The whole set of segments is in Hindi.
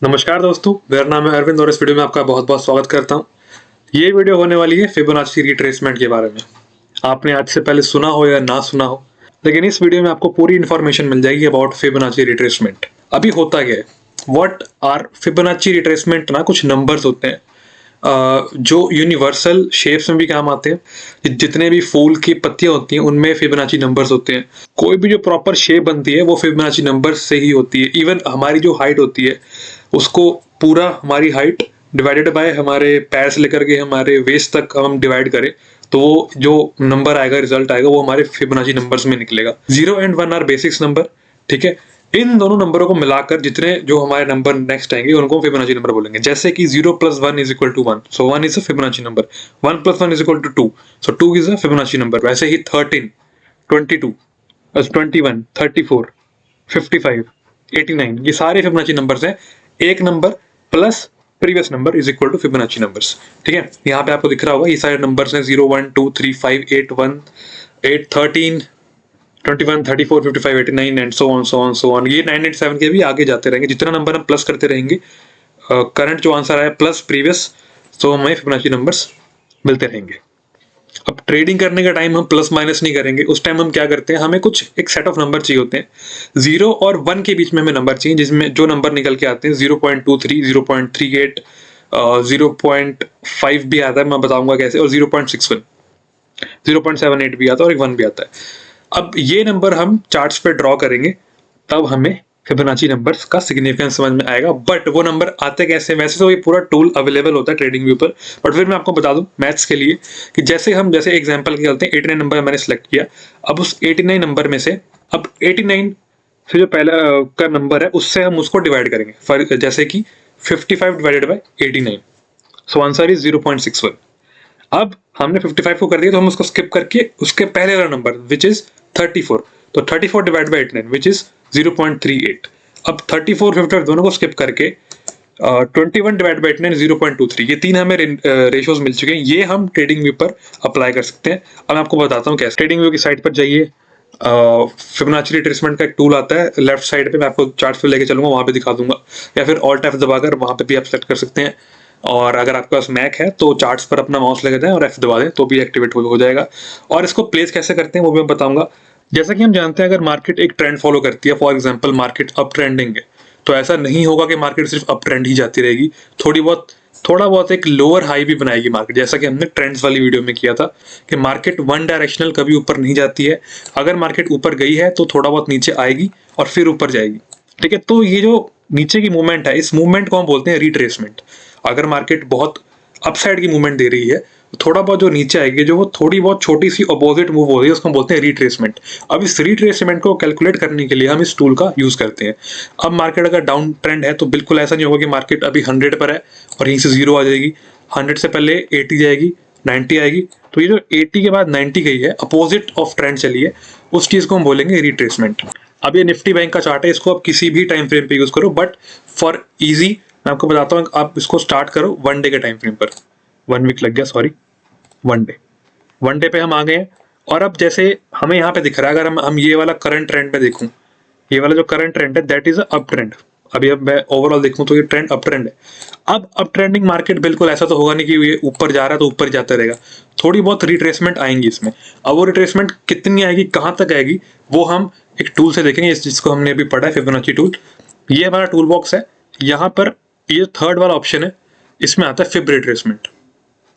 नमस्कार दोस्तों, मेरा नाम है अरविंद और इस वीडियो में आपका बहुत बहुत स्वागत करता हूँ। ये वीडियो होने वाली है फिबोनाची रिट्रेसमेंट के बारे में। आपने आज से पहले सुना हो या ना सुना हो, लेकिन इस वीडियो में आपको पूरी इन्फॉर्मेशन मिल जाएगी अबाउट फिबोनाची रिट्रेसमेंट। अभी होता क्या है, व्हाट आर फिबोनाची रिट्रेसमेंट ना कुछ नंबर्स होते हैं जो यूनिवर्सल शेप्स में भी काम आते हैं। जितने भी फूल की पत्तियां होती हैं उनमें फिबोनाची नंबर्स होते हैं। कोई भी जो प्रॉपर शेप बनती है वो फिबोनाची नंबर्स से ही होती है। इवन हमारी जो हाइट होती है उसको पूरा हमारी हाइट डिवाइडेड बाय हमारे पैर से लेकर के हमारे वेस्ट तक हम डिवाइड करें तो वो जो नंबर आएगा, रिजल्ट आएगा, वो हमारे फिबोनाची नंबर्स में निकलेगा। 0 एंड 1 आर बेसिक्स नंबर, ठीक है। इन दोनों नंबरों को मिलाकर जितने जो हमारे नंबर नेक्स्ट आएंगे उनको फिबोनाची नंबर बोलेंगे। जैसे कि 0 + 1 = 1, सो 1 is a Fibonacci number. 1 + 1 = 2, so 2 is a Fibonacci number. वैसे ही 13, 22, 21, 34, 55, 89 ये सारे फिबोनाची नंबर्स हैं। एक number plus previous number is equal to Fibonacci numbers, ठीक है। यहाँ पे आपको दिख रहा होगा ये सारे नंबर्स हैं 0, 1, 2, 3, 5, 8, 1, 8, 13, 21, 34, 55, 89 एंड सो ऑन। ये 987 के भी आगे जाते रहेंगे। जितना नंबर हम प्लस करते रहेंगे, करंट जो आंसर आया प्लस प्रीवियस, तो हमें फिबोनाची नंबर्स मिलते रहेंगे। अब ट्रेडिंग करने का टाइम हम प्लस माइनस नहीं करेंगे। उस टाइम हम क्या करते हैं, हमें कुछ एक सेट ऑफ नंबर चाहिए होते हैं। 0 और 1 के बीच में हमें नंबर चाहिए जिसमें जो नंबर निकल के आते हैं 0.23, 0.38, 0.5 भी आता है, मैं बताऊंगा कैसे, और 0.61, 0.78 भी आता है और एक 1 भी आता है। अब ये नंबर हम चार्ट्स पे ड्रॉ करेंगे तब हमें फिबोनाची नंबर्स का सिग्निफिकेंस समझ में आएगा। बट वो नंबर आते कैसे, वैसे तो ये पूरा टूल अवेलेबल होता है ट्रेडिंग व्यू पर, बट फिर मैं आपको बता दूं मैथ्स के लिए कि जैसे एग्जांपल के चलते हैं 89 नंबर मैंने सेलेक्ट किया। अब उस 89 नंबर में से अब 89 से जो पहला का नंबर है उससे हम उसको डिवाइड करेंगे। जैसे कि 55 divided by 89, so answer is 0.61। अब हमने 55 को कर दिया तो हम उसको स्किप करके उसके पहले वाला नंबर विच इज 34, तो 34 डिवाइड बाय 89 विच इज 0.38। अब 34, 55 दोनों को स्किप करके 21 डिवाइड बाय 89 0.23, ये तीन हमें रेशियोज मिल चुके हैं। ये हम ट्रेडिंग व्यू पर अप्लाई कर सकते हैं। अब मैं आपको बताता हूँ कैसे। ट्रेडिंग व्यू की साइट पर जाइए, फिबोनाची रिट्रेसमेंट का एक टूल आता है लेफ्ट साइड पे, मैं आपको चार्ट पे लेके चलूंगा, वहां पे दिखा दूंगा, या फिर ऑल्ट F दबाकर वहां पे भी आप सेलेक्ट कर सकते हैं। और अगर आपके पास मैक है तो चार्ट्स पर अपना माउस लेके जाएं और F दबा दें तो भी एक्टिवेट हो जाएगा। और इसको प्लेस कैसे करते हैं वो भी मैं बताऊंगा। जैसा कि हम जानते हैं अगर मार्केट एक ट्रेंड फॉलो करती है, for example market up trending है, तो ऐसा नहीं होगा कि मार्केट सिर्फ अप ट्रेंड ही जाती रहेगी। थोड़ा बहुत एक लोअर हाई भी बनाएगी मार्केट, जैसा कि हमने ट्रेंड्स वाली वीडियो में किया था कि मार्केट वन डायरेक्शनल कभी ऊपर नहीं जाती है। अगर मार्केट ऊपर गई है तो थोड़ा बहुत नीचे आएगी और फिर ऊपर जाएगी, ठीक है। तो ये जो नीचे की मूवमेंट है, इस मूवमेंट को हम बोलते हैं रिट्रेसमेंट। अगर मार्केट बहुत अपसाइड की मूवमेंट दे रही है, थोड़ा बहुत जो नीचे आएगी, जो वो थोड़ी बहुत छोटी सी अपोजिट मूव हो रही है, उसको हम बोलते हैं रिट्रेसमेंट। अब इस रिट्रेसमेंट को कैलकुलेट करने के लिए हम इस टूल का यूज करते हैं। अब मार्केट अगर डाउन ट्रेंड है तो बिल्कुल ऐसा नहीं होगा कि मार्केट अभी 100 पर है और यहीं से 0 आ जाएगी। 100 से पहले 80 जाएगी, 90 आएगी, तो ये जो 80 के बाद 90 गई है, अपोजिट ऑफ ट्रेंड चली है, उस चीज को हम बोलेंगे रिट्रेसमेंट। अब ये निफ्टी बैंक का चार्ट है, इसको आप किसी भी टाइम फ्रेम पे यूज करो, बट फॉर इजी मैं आपको बताता हूँ, आप इसको स्टार्ट करो 1 डे के टाइम फ्रेम पर। 1 वीक लग गया, सॉरी, 1 डे पे हम आ गए हैं। और अब जैसे हमें यहाँ पे दिख रहा है, अगर हम ये वाला करंट ट्रेंड में देखूं, ये वाला जो करंट ट्रेंड है दैट इज अप ट्रेंड। अभी अब मैं ओवरऑल देखूं तो ये ट्रेंड अप ट्रेंड है। अब अप ट्रेंडिंग मार्केट बिल्कुल ऐसा तो होगा नहीं कि ये ऊपर जा रहा है तो ऊपर जाता रहेगा, थोड़ी बहुत रिट्रेसमेंट आएंगी इसमें। अब वो रिट्रेसमेंट कितनी आएगी, कहां तक आएगी, वो हम एक टूल से देखेंगे जिसको हमने अभी पढ़ा है, फिबोनाची टूल। ये हमारा टूल बॉक्स है, यहाँ पर ये थर्ड वाला ऑप्शन है, इसमें आता है फिब रिट्रेसमेंट।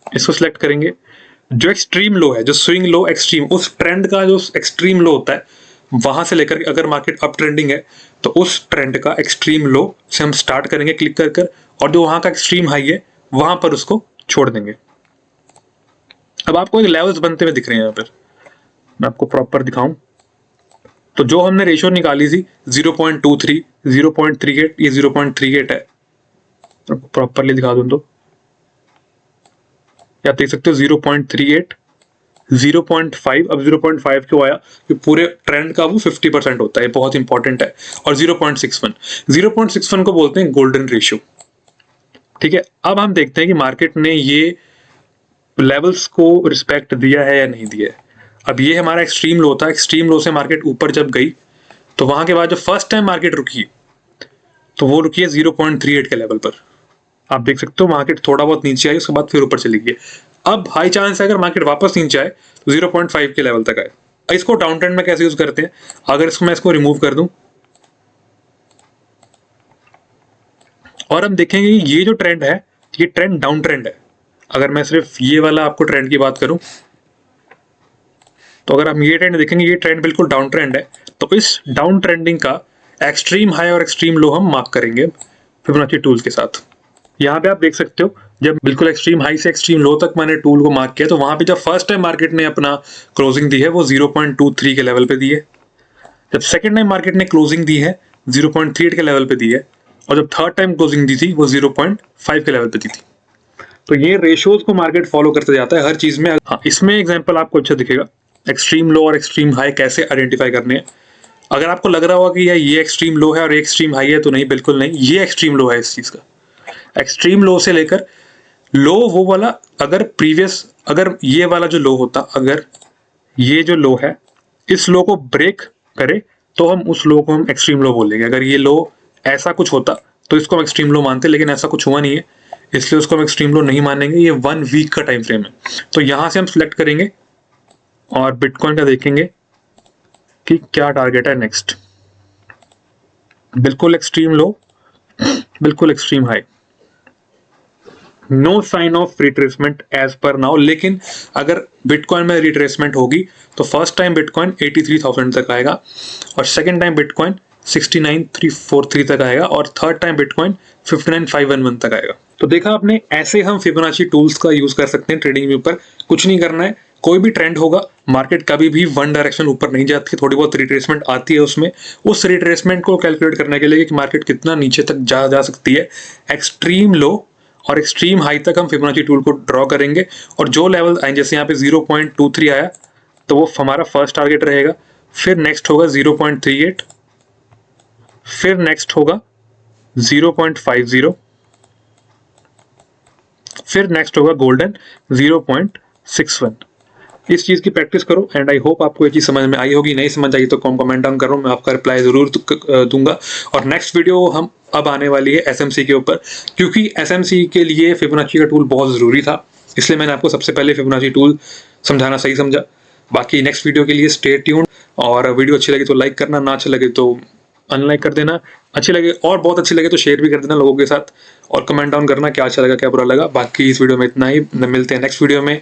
इसको सिलेक्ट करेंगे। जो एक्सट्रीम लो है, जो स्विंग लो एक्सट्रीम, उस ट्रेंड का जो एक्सट्रीम लो होता है वहां से लेकर अगर मार्केट अप ट्रेंडिंग है तो उस ट्रेंड का एक्सट्रीम लो से हम स्टार्ट करेंगे क्लिक कर कर, और जो वहां का एक्सट्रीम हाई है वहां पर उसको छोड़ देंगे। अब आपको एक लेवल्स बनते हुए दिख रहे हैं यहाँ पर, मैं आपको प्रॉपर दिखाऊं तो जो हमने रेशियो निकाली थी 0.23, 0.38, ये 0.38 है, प्रॉपरली दिखा दूं तो आप देख सकते हो 0.38, 0.5। अब 0.5 क्यों आया, कि पूरे ट्रेंड का वो 50% होता है, बहुत इंपॉर्टेंट है। और 0.61 को बोलते हैं गोल्डन रेशियो, ठीक है। अब हम देखते हैं कि मार्केट ने ये लेवल्स को रिस्पेक्ट दिया है या नहीं दिया है। अब ये हमारा एक्सट्रीम लो था, एक्सट्रीम लो से मार्केट ऊपर जब गई तो वहां के बाद जो फर्स्ट टाइम मार्केट रुकी तो वो रुकी है 0.38 के लेवल पर। आप देख सकते हो मार्केट थोड़ा बहुत नीचे आई, उसके बाद फिर ऊपर चली गई। अब हाई चांस है अगर मार्केट वापस नीचे आए तो 0.5 के लेवल तक आए। इसको डाउन ट्रेंड में कैसे यूज करते हैं, अगर इसको मैं इसको रिमूव कर दूं और हम देखेंगे ये जो ट्रेंड है ये ट्रेंड डाउन ट्रेंड है। अगर मैं सिर्फ ये वाला आपको ट्रेंड की बात करूं तो अगर हम ये ट्रेंड देखेंगे, ये ट्रेंड बिल्कुल डाउन ट्रेंड है। तो इस डाउन ट्रेंडिंग का एक्सट्रीम हाई और एक्सट्रीम लो हम मार्क करेंगे फिबोनाची टूल के साथ। यहाँ पे आप देख सकते हो जब बिल्कुल एक्सट्रीम हाई से एक्सट्रीम लो तक मैंने टूल को मार्क किया तो वहां पे जब फर्स्ट टाइम मार्केट ने अपना क्लोजिंग दी है वो 0.23 के लेवल पे दी है। जब सेकंड टाइम मार्केट ने क्लोजिंग दी है 0.38 के लेवल पे दी है, और जब थर्ड टाइम क्लोजिंग दी थी वो 0.5 के लेवल पे दी थी। तो ये रेशियोज को मार्केट फॉलो करते जाता है हर चीज में। हाँ, इसमें एग्जांपल आपको अच्छा दिखेगा एक्सट्रीम लो और एक्सट्रीम हाई कैसे आइडेंटिफाई करने हैं। अगर आपको लग रहा होगा कि यार ये एक्सट्रीम लो है और ये एक्सट्रीम हाई है, तो नहीं, बिल्कुल नहीं, ये एक्सट्रीम लो है इस चीज का। एक्सट्रीम लो से लेकर लो वो वाला, अगर ये वाला जो लो होता, अगर ये जो लो है इस लो को ब्रेक करे तो हम उस लो को हम एक्सट्रीम लो बोलेंगे। अगर ये लो ऐसा कुछ होता तो इसको हम एक्सट्रीम लो मानते, लेकिन ऐसा कुछ हुआ नहीं है इसलिए उसको हम एक्सट्रीम लो नहीं मानेंगे। ये 1 वीक का टाइम फ्रेम है। तो यहां से हम सिलेक्ट करेंगे और बिटकॉइन का देखेंगे कि क्या टारगेट है नेक्स्ट। बिल्कुल एक्सट्रीम लो, बिल्कुल extreme high, no sign of retracement as पर नाउ। लेकिन अगर बिटकॉइन में रिट्रेसमेंट होगी तो फर्स्ट टाइम बिटकॉइन 83,000 तक आएगा और सेकंड टाइम बिटकॉइन 69,343 तक आएगा और थर्ड टाइम बिटकॉइन 59,511 तक आएगा। तो देखा आपने, ऐसे हम फिबोनाची टूल्स का यूज कर सकते हैं ट्रेडिंग व्यू पर। कुछ नहीं करना है, कोई भी ट्रेंड होगा, मार्केट कभी भी वन डायरेक्शन ऊपर नहीं जाती, थोड़ी बहुत रिट्रेसमेंट आती है उसमें। उस रिट्रेसमेंट को कैलकुलेट करने के लिए कि मार्केट कितना नीचे तक जा सकती है, एक्सट्रीम लो और एक्सट्रीम हाई तक हम फिबोनाची टूल को ड्रॉ करेंगे। और जो लेवल आए, जैसे यहाँ पे 0.23 आया तो वो हमारा फर्स्ट टारगेट रहेगा। फिर नेक्स्ट होगा 0.38, फिर नेक्स्ट होगा 0.50, फिर नेक्स्ट होगा गोल्डन 0.61। इस चीज की प्रैक्टिस करो एंड आई होप आपको ये चीज समझ में आई होगी। नहीं समझ आई तो कमेंट डाउन करो, मैं आपका रिप्लाई जरूर दूंगा। और नेक्स्ट वीडियो हम अब आने वाली है एसएमसी के ऊपर, क्योंकि एसएमसी के लिए फिबोनाची का टूल बहुत जरूरी था, इसलिए मैंने आपको सबसे पहले फिबोनाची टूल समझाना सही समझा। बाकी नेक्स्ट वीडियो के लिए स्टे ट्यून्ड, और वीडियो अच्छी लगी तो लाइक करना, ना अच्छा लगे तो अनलाइक कर देना, अच्छी लगे और बहुत अच्छी लगे तो शेयर भी कर देना लोगों के साथ, और कमेंट डाउन करना क्या अच्छा लगा क्या बुरा लगा। बाकी इस वीडियो में इतना ही, मिलते हैं नेक्स्ट वीडियो में।